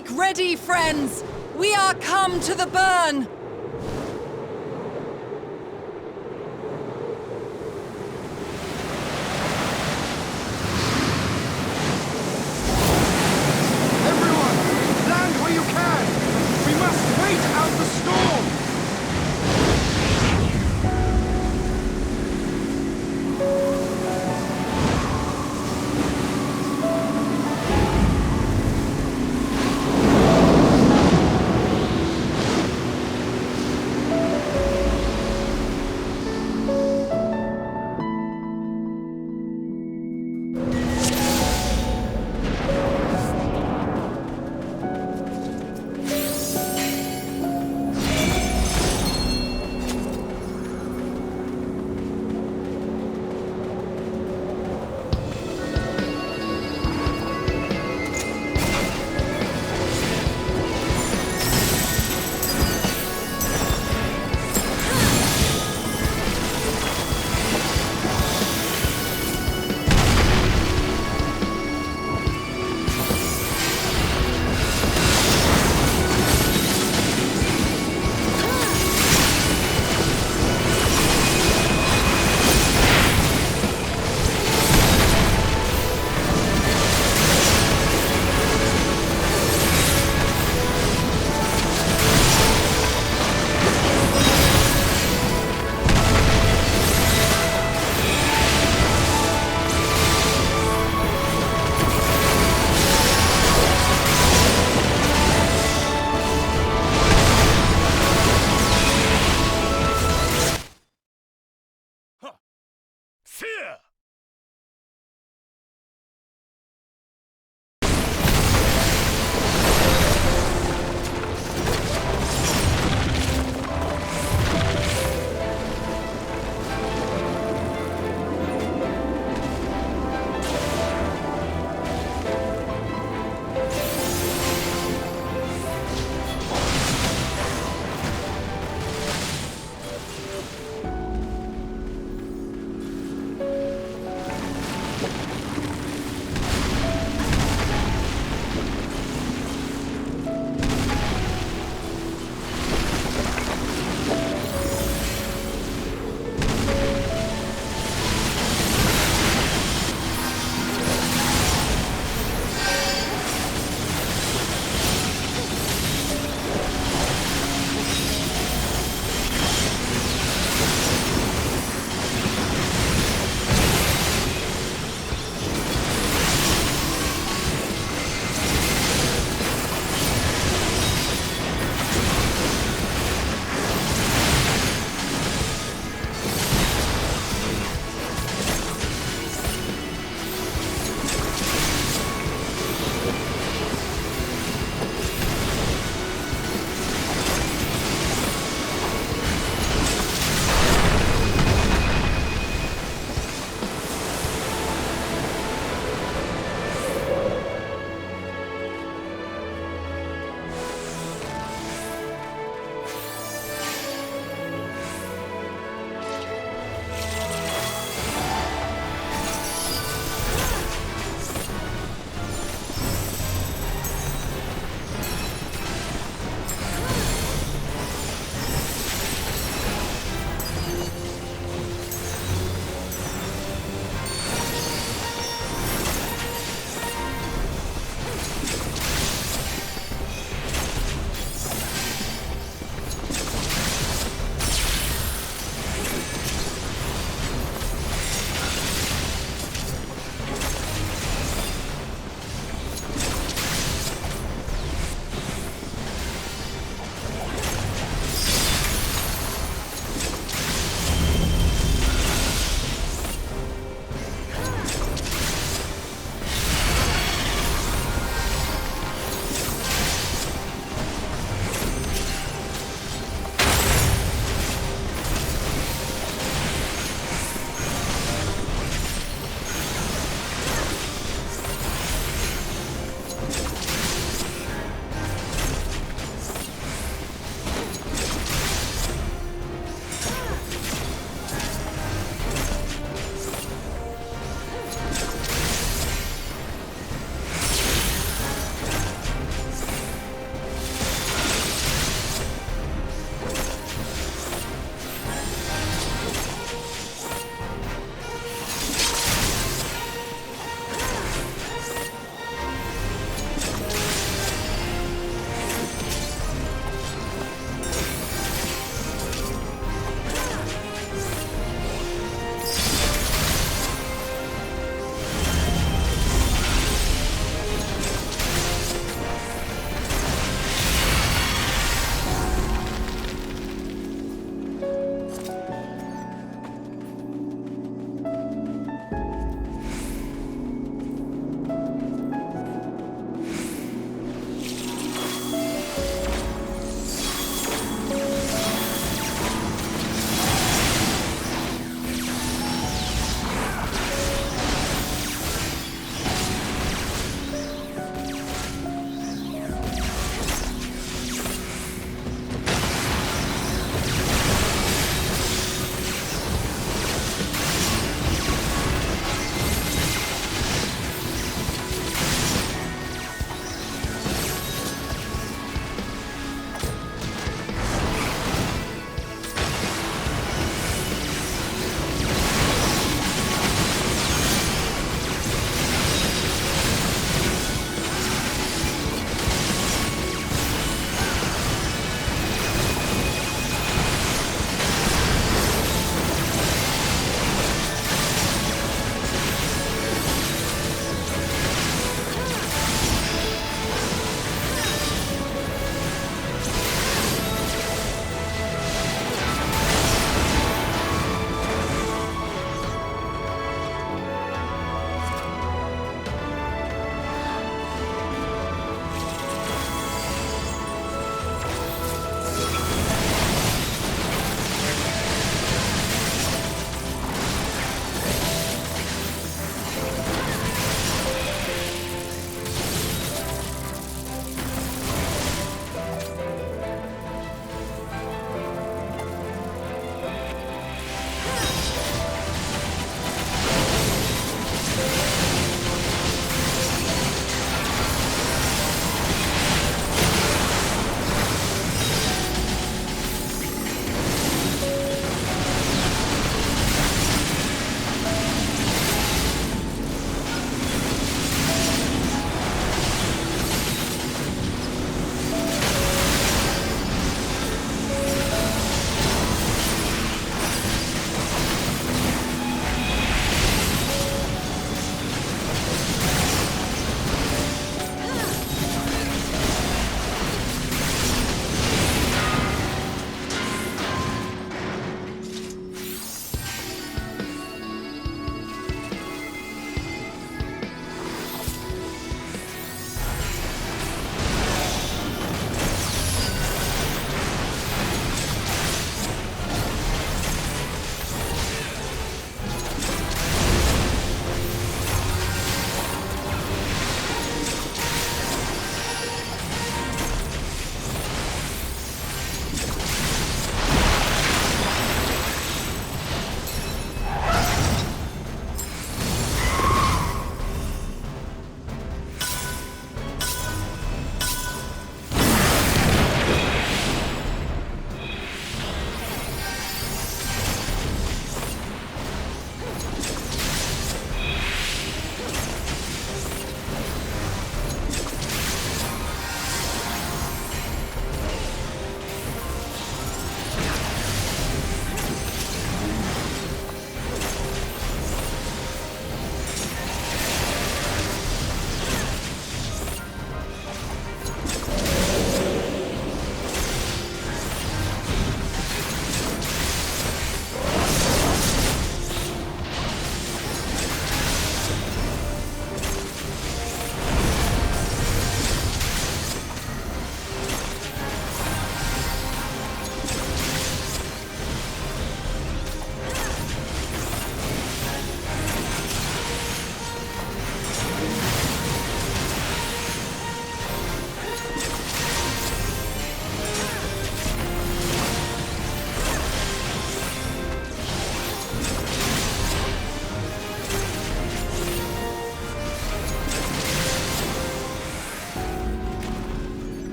Make ready, friends! We are come to the burn! Everyone, land where you can! We must wait out the storm!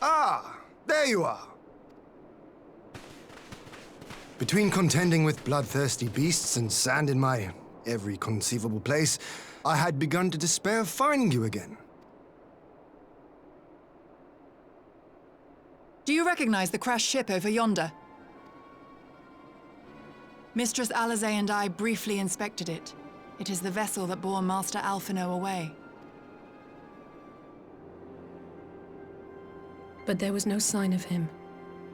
Ah, there you are. Between contending with bloodthirsty beasts and sand in my every conceivable place, I had begun to despair of finding you again. Do you recognize the crashed ship over yonder? Mistress Alizé and I briefly inspected it. It is the vessel that bore Master Alphino away. But there was no sign of him,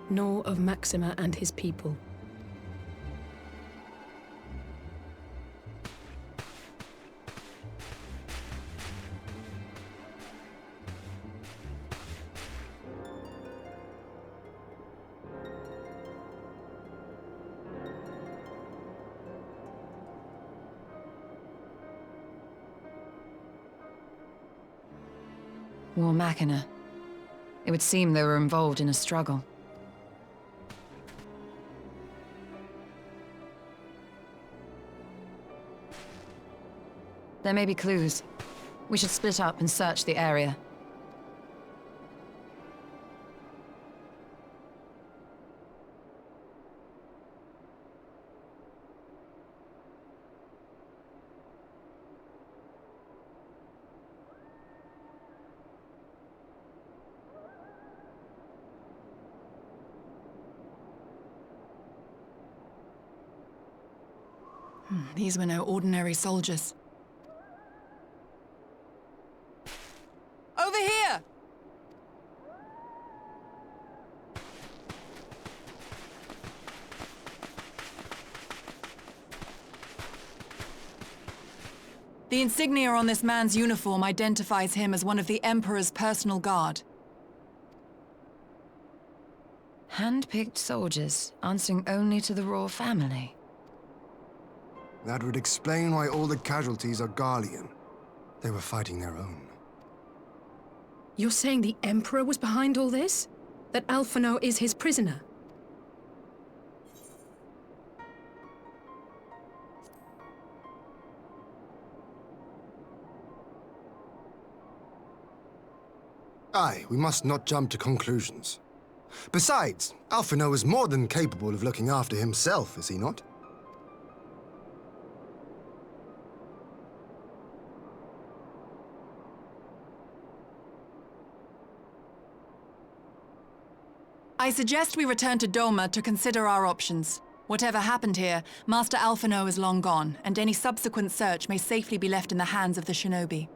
nor of Maxima and his people. War Machina. It would seem they were involved in a struggle. There may be clues. We should split up and search the area. These were no ordinary soldiers. Over here! The insignia on this man's uniform identifies him as one of the Emperor's personal guard. Hand-picked soldiers, answering only to the royal family. That would explain why all the casualties are Garlean. They were fighting their own. You're saying the Emperor was behind all this? That Alphino is his prisoner? Aye, we must not jump to conclusions. Besides, Alphino is more than capable of looking after himself, is he not? I suggest we return to Doma to consider our options. Whatever happened here, Master Alphino is long gone, and any subsequent search may safely be left in the hands of the shinobi.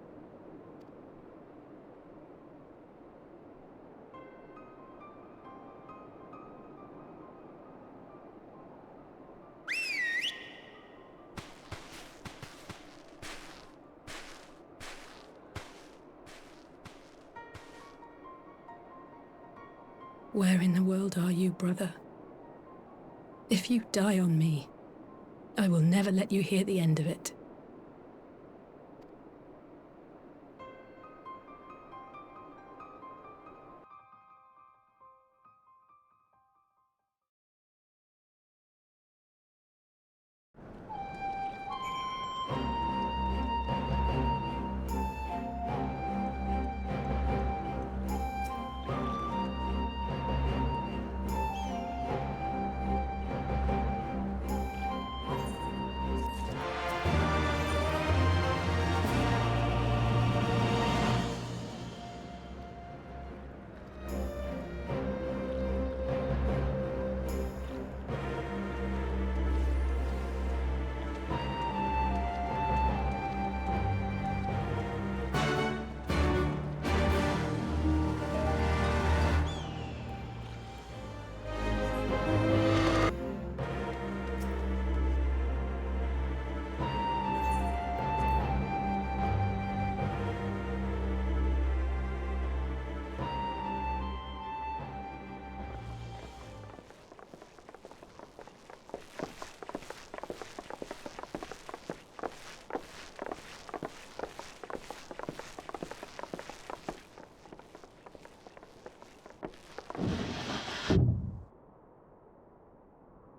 Where in the world are you, brother? If you die on me, I will never let you hear the end of it.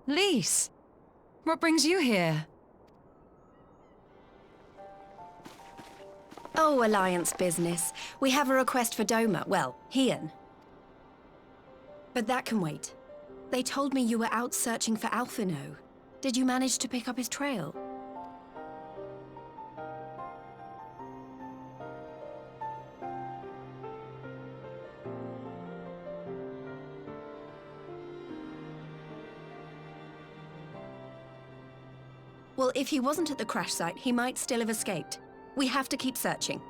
Lise! What brings you here? Oh, Alliance business. We have a request for Doma. Well, Hien. But that can wait. They told me you were out searching for Alphino. Did you manage to pick up his trail? Well, if he wasn't at the crash site, he might still have escaped. We have to keep searching.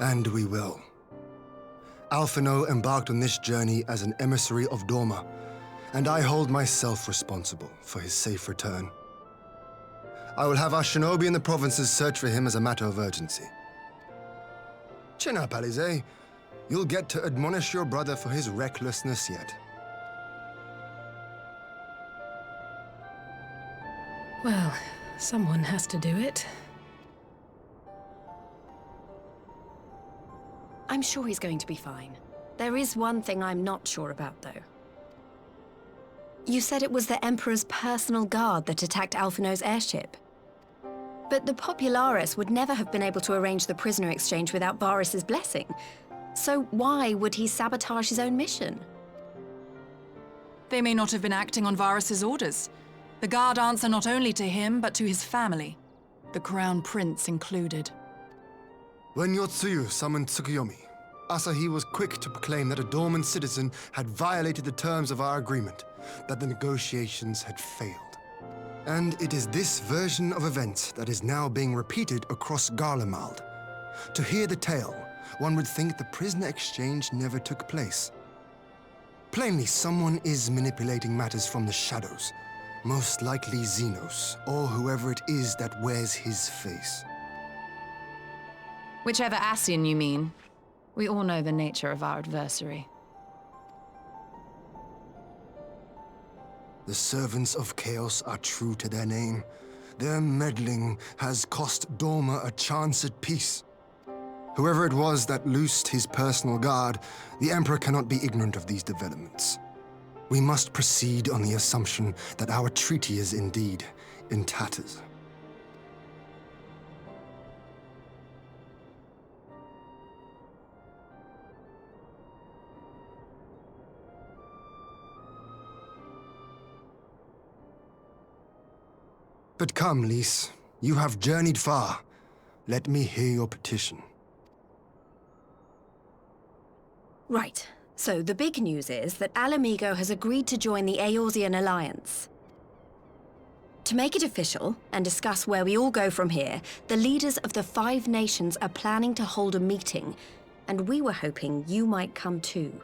And we will. Alphino embarked on this journey as an emissary of Dorma, and I hold myself responsible for his safe return. I will have our shinobi in the provinces search for him as a matter of urgency. Chin up, Alize. You'll get to admonish your brother for his recklessness yet. Well, someone has to do it. I'm sure he's going to be fine. There is one thing I'm not sure about, though. You said it was the Emperor's personal guard that attacked Alphino's airship. But the Popularis would never have been able to arrange the prisoner exchange without Varus's blessing. So why would he sabotage his own mission? They may not have been acting on Varus's orders. The guard answer not only to him, but to his family, the Crown Prince included. When Yotsuyu summoned Tsukuyomi, Asahi was quick to proclaim that a dormant citizen had violated the terms of our agreement, that the negotiations had failed. And it is this version of events that is now being repeated across Garlemald. To hear the tale, one would think the prisoner exchange never took place. Plainly, someone is manipulating matters from the shadows, most likely Xenos, or whoever it is that wears his face. Whichever Ascian you mean. We all know the nature of our adversary. The servants of Chaos are true to their name. Their meddling has cost Dorma a chance at peace. Whoever it was that loosed his personal guard, the Emperor cannot be ignorant of these developments. We must proceed on the assumption that our treaty is indeed in tatters. But come, Lys. You have journeyed far. Let me hear your petition. Right. So the big news is that Alamigo has agreed to join the Eorzean Alliance. To make it official, and discuss where we all go from here, the leaders of the 5 nations are planning to hold a meeting, and we were hoping you might come too.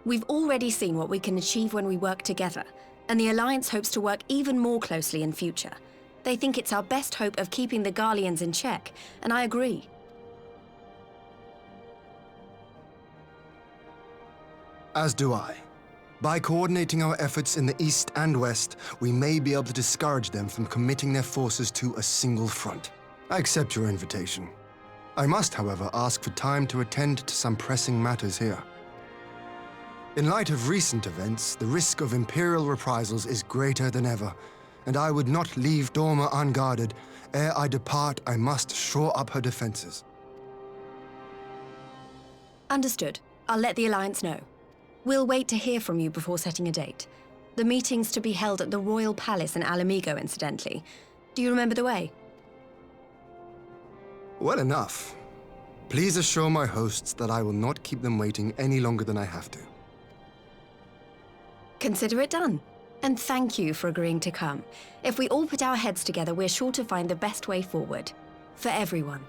We've already seen what we can achieve when we work together, and the Alliance hopes to work even more closely in future. They think it's our best hope of keeping the Garleans in check, and I agree. As do I. By coordinating our efforts in the east and west, we may be able to discourage them from committing their forces to a single front. I accept your invitation. I must, however, ask for time to attend to some pressing matters here. In light of recent events, the risk of Imperial reprisals is greater than ever, and I would not leave Dorma unguarded. Ere I depart, I must shore up her defenses. Understood. I'll let the Alliance know. We'll wait to hear from you before setting a date. The meeting's to be held at the Royal Palace in Alamigo, incidentally. Do you remember the way? Well enough. Please assure my hosts that I will not keep them waiting any longer than I have to. Consider it done. And thank you for agreeing to come. If we all put our heads together, we're sure to find the best way forward. For everyone.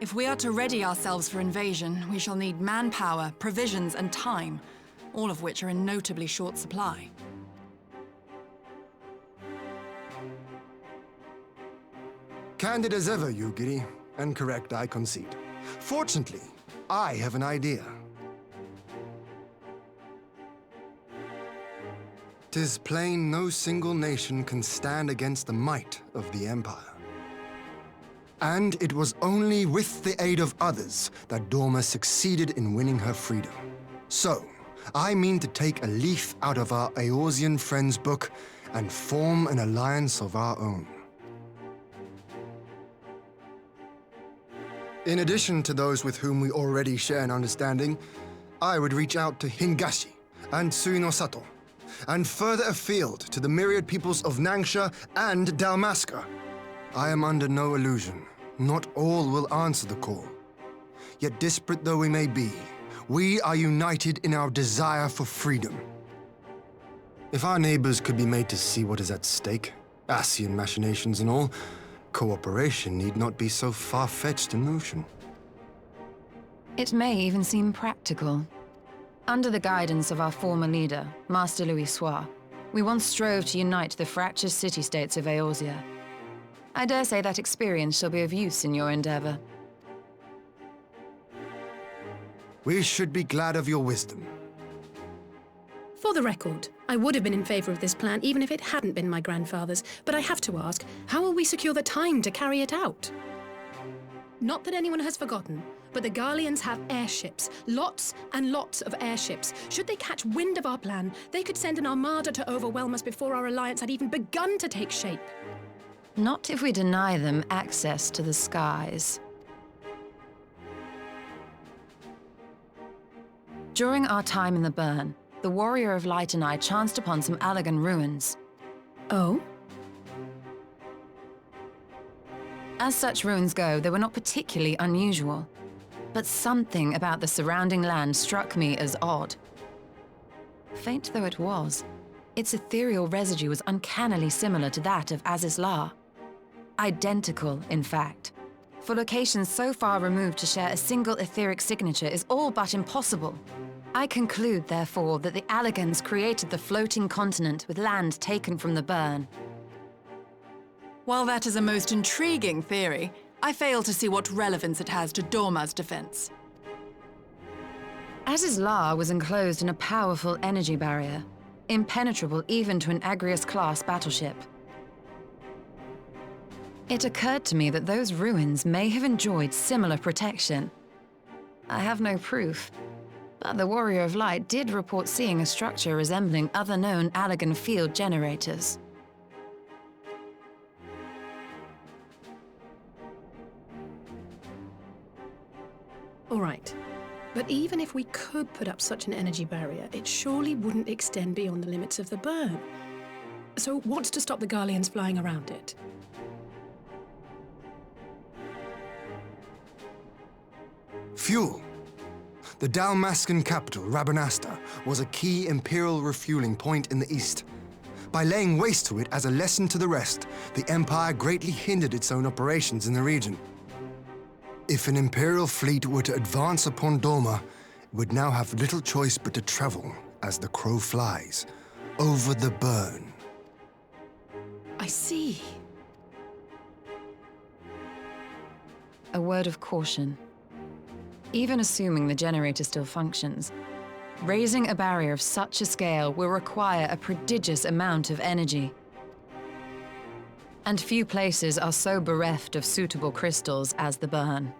If we are to ready ourselves for invasion, we shall need manpower, provisions, and time, all of which are in notably short supply. Candid as ever, you giddy, and correct, I concede. Fortunately, I have an idea. 'Tis plain no single nation can stand against the might of the Empire. And it was only with the aid of others that Dorma succeeded in winning her freedom. So, I mean to take a leaf out of our Eorzean friends' book and form an alliance of our own. In addition to those with whom we already share an understanding, I would reach out to Hingashi and Suinosato, and further afield to the myriad peoples of Nangsha and Dalmasca. I am under no illusion. Not all will answer the call. Yet disparate though we may be, we are united in our desire for freedom. If our neighbors could be made to see what is at stake, Ascian machinations and all, cooperation need not be so far-fetched a notion. It may even seem practical. Under the guidance of our former leader, Master Louis Soir, we once strove to unite the fractious city-states of Eorzea. I dare say that experience shall be of use in your endeavor. We should be glad of your wisdom. For the record, I would have been in favor of this plan even if it hadn't been my grandfather's, but I have to ask, how will we secure the time to carry it out? Not that anyone has forgotten, but the Garleans have airships. Lots and lots of airships. Should they catch wind of our plan, they could send an armada to overwhelm us before our alliance had even begun to take shape. Not if we deny them access to the skies. During our time in the Burn, the Warrior of Light and I chanced upon some Allagan ruins. Oh? As such ruins go, they were not particularly unusual. But something about the surrounding land struck me as odd. Faint though it was, its ethereal residue was uncannily similar to that of Azizlar. Identical, in fact. For locations so far removed to share a single etheric signature is all but impossible. I conclude, therefore, that the Allagans created the floating continent with land taken from the Burn. While that is a most intriguing theory, I fail to see what relevance it has to Dorma's defense. Azizlar was enclosed in a powerful energy barrier, impenetrable even to an Agrias-class battleship. It occurred to me that those ruins may have enjoyed similar protection. I have no proof, but the Warrior of Light did report seeing a structure resembling other known Allagan field generators. All right. But even if we could put up such an energy barrier, it surely wouldn't extend beyond the limits of the Burn. So what's to stop the Garleans flying around it? Fuel. The Dalmascan capital, Rabanasta, was a key Imperial refueling point in the east. By laying waste to it as a lesson to the rest, the Empire greatly hindered its own operations in the region. If an Imperial fleet were to advance upon Dorma, it would now have little choice but to travel, as the crow flies, over the Burn. I see. A word of caution. Even assuming the generator still functions, raising a barrier of such a scale will require a prodigious amount of energy. And few places are so bereft of suitable crystals as the Burn.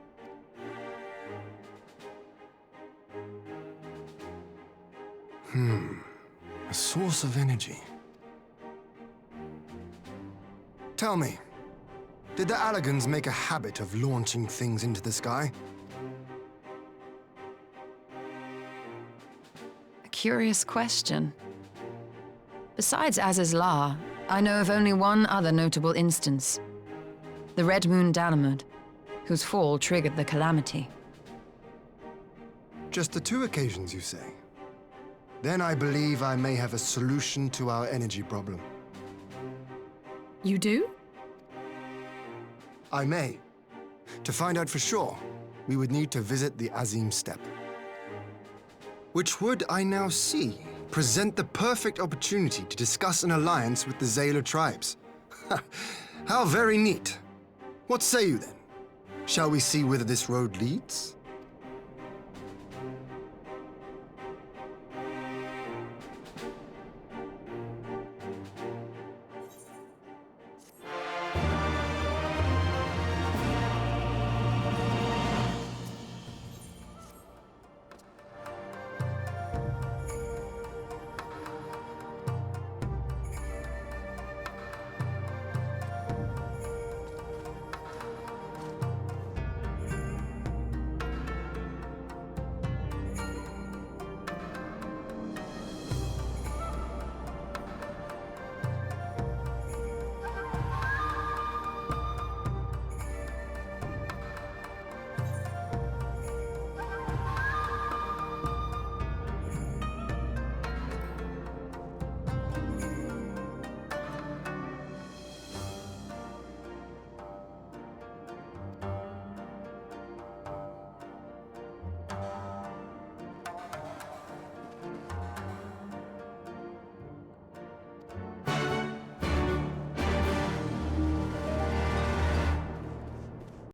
A source of energy. Tell me, did the Allagans make a habit of launching things into the sky? A curious question. Besides Azizlar, I know of only one other notable instance. The Red Moon Dalamud, whose fall triggered the calamity. Just the two occasions, you say? Then I believe I may have a solution to our energy problem. You do? I may. To find out for sure, we would need to visit the Azim Steppe. Which would, I now see, present the perfect opportunity to discuss an alliance with the Zayla tribes. How very neat. What say you then? Shall we see whither this road leads?